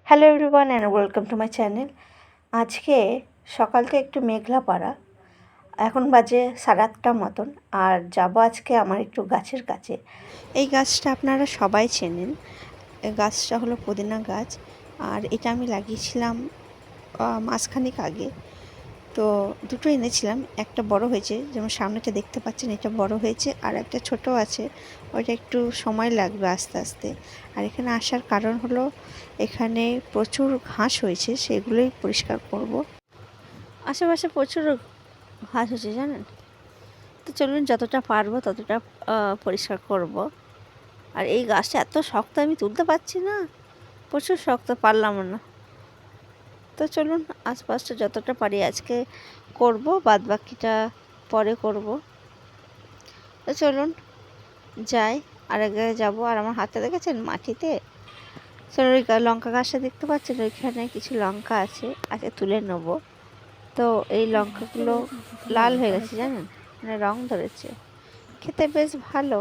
Hello everyone and welcome to my channel. আজকে সকালটা একটু মেঘলা পাড়া, এখন বাজে 8:30 মতন। আর যাব আজকে আমার একটু গাছের কাছে। এই গাছটা আপনারা সবাই চেনেন। এই গাছটা হলো পুদিনা গাছ, আর এটা আমি লাগিয়েছিলাম মাসখানেক আগে। তো দুটো এনেছিলাম, একটা বড় হয়েছে, যেমন সামনেটা দেখতে পাচ্ছেন, এটা বড় হয়েছে, আর একটা ছোট আছে, ওইটা একটু সময় লাগবে আস্তে আস্তে। আর এখানে আসার কারণ হলো এখানে প্রচুর ঘাস হয়েছে, সেগুলোই পরিষ্কার করব। আশেপাশে প্রচুর ঘাস হয়েছে জানেন। তো চলুন, যতটা পারবো ততটা পরিষ্কার করব। আর এই গাছটা এত শক্ত, আমি তুলতে পারছি না, প্রচুর শক্ত, পারলাম না। তো চলুন, আশপাশটা যতটা পারি আজকে করব, বাদ বাকিটা পরে করব। তো চলুন যাই, আর এক জায়গায় যাবো। আর আমার হাতে দেখেছেন মাটিতে, চলুন ওই লঙ্কা গাছটা দেখতে পাচ্ছেন, ওইখানে কিছু লঙ্কা আছে, আগে তুলে নেব। তো এই লঙ্কাগুলো লাল হয়ে গেছে জানেন, মানে রং ধরেছে, খেতে বেশ ভালো,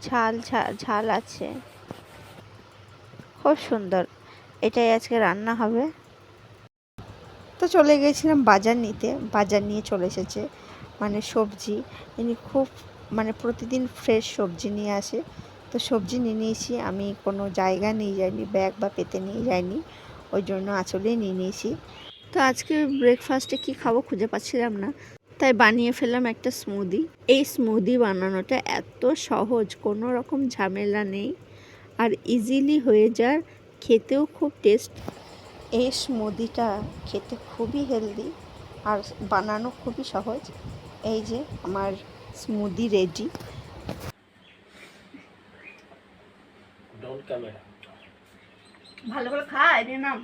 ঝাল ঝাল আছে, খুব সুন্দর। এটাই আজকে রান্না হবে। তো চলে গিয়েছিলাম বাজার নিতে, বাজার নিয়ে চলে এসেছে, মানে সবজি। ইনি খুব মানে প্রতিদিন ফ্রেশ সবজি নিয়ে আসে। তো সবজি নিয়ে নিয়েছি, আমি কোনো জায়গা নিয়ে যাইনি, ব্যাগ বা পেতে নিয়ে যাইনি, ওই জন্য আঁচলেই নিয়ে নিয়েছি। তো আজকে ব্রেকফাস্টে কি খাবো খুঁজে পাচ্ছিলাম না, তাই বানিয়ে ফেললাম একটা স্মুদি। এই স্মুদি বানানোটা এত সহজ, কোনো রকম ঝামেলা নেই, আর ইজিলি হয়ে যায়, খেতেও খুব টেস্ট। এই স্মুদিটা খেতে খুবই হেলদি আর বানানো খুবই সহজ। এই যে আমার স্মুদি রেডি। ভালো করে খা, এর নাম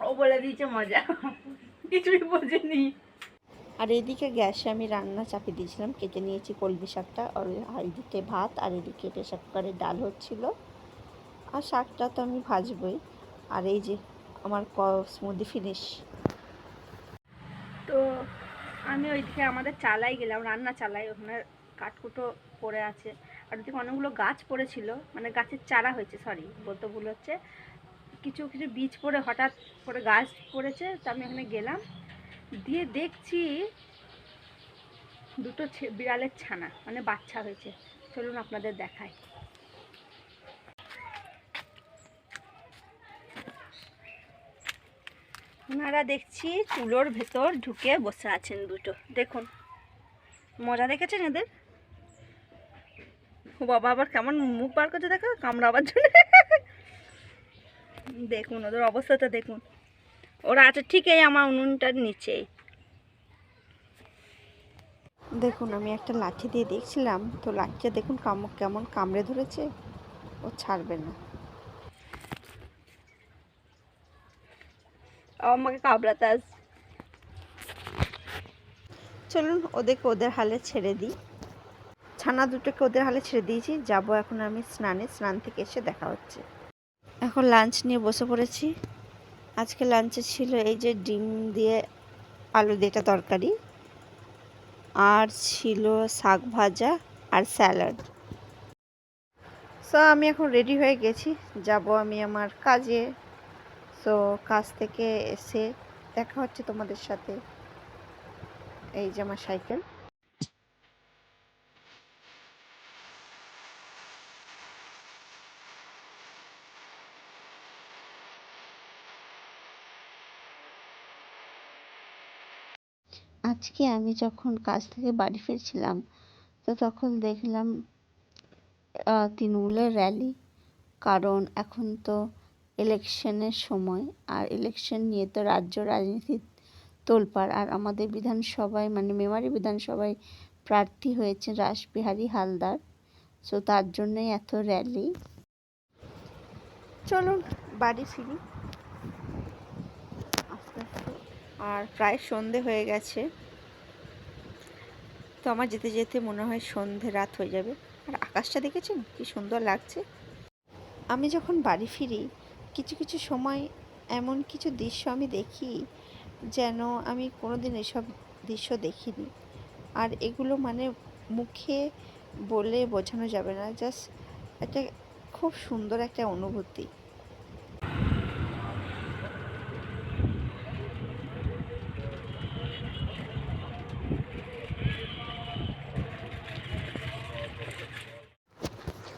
ও বলে দিয়েছে মজা, কিছুই বোঝেনি। আর এদিকে গ্যাসে আমি রান্না চাপিয়ে দিয়েছিলাম, কেটে নিয়েছি কলমি শাকটা, আর এদিকে ভাত, আর এদিকে প্রেশার কুকারে ডাল হচ্ছিল, আর শাকটা তো আমি ভাজবই। আর এই যে আমার স্মুদি ফিনিশ। তো আমি ওইদিকে আমাদের চালাই গেলাম, রান্না চালাই, ওখানে কাঠকুটো পড়ে আছে, আর ওদিকে অনেকগুলো গাছ পড়েছিল, মানে গাছের চারা হয়েছে, সরি বলতে ভুল হচ্ছে, কিছু কিছু বীজ পড়ে হঠাৎ করে গাছ পড়েছে। তো আমি ওখানে গেলাম, দিয়ে দেখছি দুটো বিড়ালের ছানা, মানে বাচ্চা হয়েছে। চলুন আপনাদের দেখাই। ওনারা দেখছি চুলোর ভেতর ঢুকে বসে আছেন দুটো, দেখুন মজা দেখেছেন এদের। ও বাবা, আবার কেমন মুখ বার করছে দেখো, কামড়াবার জন্য। দেখুন ওদের অবস্থাটা দেখুন, ওরা আছে ঠিক এই আমার উনুনটার নিচেই। দেখুন আমি একটা লাঠি দিয়ে দেখছিলাম, তো লাঠিটা দেখুন কেমন কামড়ে ধরেছে, ও ছাড়বে না, আমাকে কামড়াতে আস। চলুন ওদের হালে ছেড়ে দিই, ছানা দুটোকে ওদের হালে ছেড়ে দিয়েছি। যাব এখন আমি স্নানে, স্নান থেকে এসে দেখা হচ্ছে। এখন লাঞ্চ নিয়ে বসে পড়েছি। আজকে লাঞ্চে ছিল এই যে ডিম দিয়ে আলু দিয়ে একটা তরকারি, আর ছিল শাক ভাজা আর স্যালাড। সো আমি এখন রেডি হয়ে গেছি, যাব আমি আমার কাজে। সো কাজ থেকে এসে দেখা হচ্ছে তোমাদের সাথে। এই যে আমার সাইকেল। আজকে আমি যখন কাজ থেকে বাড়ি ফিরছিলাম, তো তখন দেখলাম তৃণমূলের র্যালি, কারণ এখন তো ইলেকশনের সময়, আর ইলেকশন নিয়ে তো রাজ্য রাজনীতি তোলপাড়। আর আমাদের বিধানসভায়, মানে মেমারি বিধানসভায় প্রার্থী হয়েছে রাসবিহারী হালদার, সো তার জন্যই এত র্যালি। চলুন বাড়ি ফিরি আস্তে আস্তে, আর প্রায় সন্ধে হয়ে গেছে। তো আমার যেতে যেতে মনে হয় সন্ধে রাত হয়ে যাবে। আর আকাশটা দেখেছেন কি সুন্দর লাগছে। আমি যখন বাড়ি ফিরি, কিছু কিছু সময় এমন কিছু দৃশ্য আমি দেখি, যেন আমি কোনোদিন এসব দৃশ্য দেখিনি। আর এগুলো মানে মুখে বলে বোঝানো যাবে না, জাস্ট একটা খুব সুন্দর একটা অনুভূতি।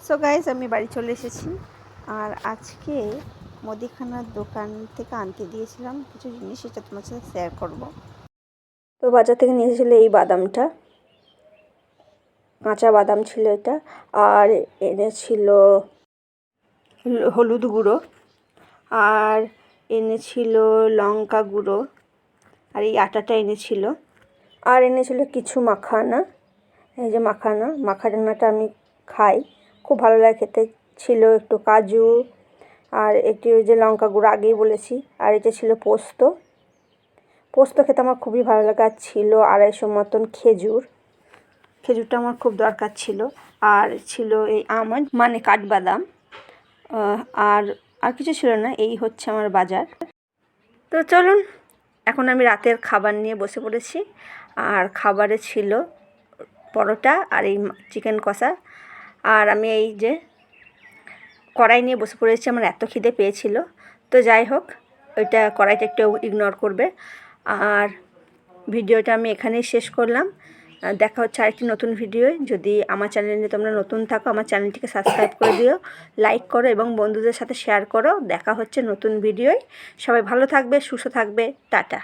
সো গাইজ, আমি বাড়ি চলে এসেছি। আর আজকে মুদিখানার দোকান থেকে আনতে দিয়েছিলাম কিছু জিনিস, সেটা তোমার সাথে শেয়ার করব। তো বাজার থেকে নিয়ে এসেছিলো এই বাদামটা, কাঁচা বাদাম ছিল এটা। আর এনেছিল হলুদ গুঁড়ো, আর এনেছিল লঙ্কা গুঁড়ো, আর এই আটাটা এনেছিল। আর এনেছিল কিছু মাখানা। এই যে মাখানাটা আমি খাই, খুব ভালো লাগে খেতে। ছিল একটু কাজু, আর একটি ওই যে লঙ্কা গুঁড়ো আগেই বলেছি। আর এটা ছিল পোস্ত খেতে আমার খুবই ভালো লাগে। আর ছিল 250 মতন খেজুরটা আমার খুব দরকার ছিল। আর ছিল এই আমন্ড মানে কাঠবাদাম, আর আর কিছু ছিল না। এই হচ্ছে আমার বাজার। তো চলুন, এখন আমি রাতের খাবার নিয়ে বসে পড়েছি। আর খাবারে ছিল পরোটা আর এই চিকেন কষা। আর আমি এই যে কড়াই নিয়ে বসে পড়েছি, আমার এত খিদে পেয়েছিল। তো যাই হোক, ওইটা কড়াইটা একটু ইগনোর করবে। আর ভিডিওটা আমি এখানেই শেষ করলাম। দেখা হচ্ছে আরেকটি নতুন ভিডিওয়। যদি আমার চ্যানেলে তোমরা নতুন থাকো, আমার চ্যানেলটিকে সাবস্ক্রাইব করে দিও, লাইক করো এবং বন্ধুদের সাথে শেয়ার করো। দেখা হচ্ছে নতুন ভিডিওয়। সবাই ভালো থাকবে, সুস্থ থাকবে। টাটা।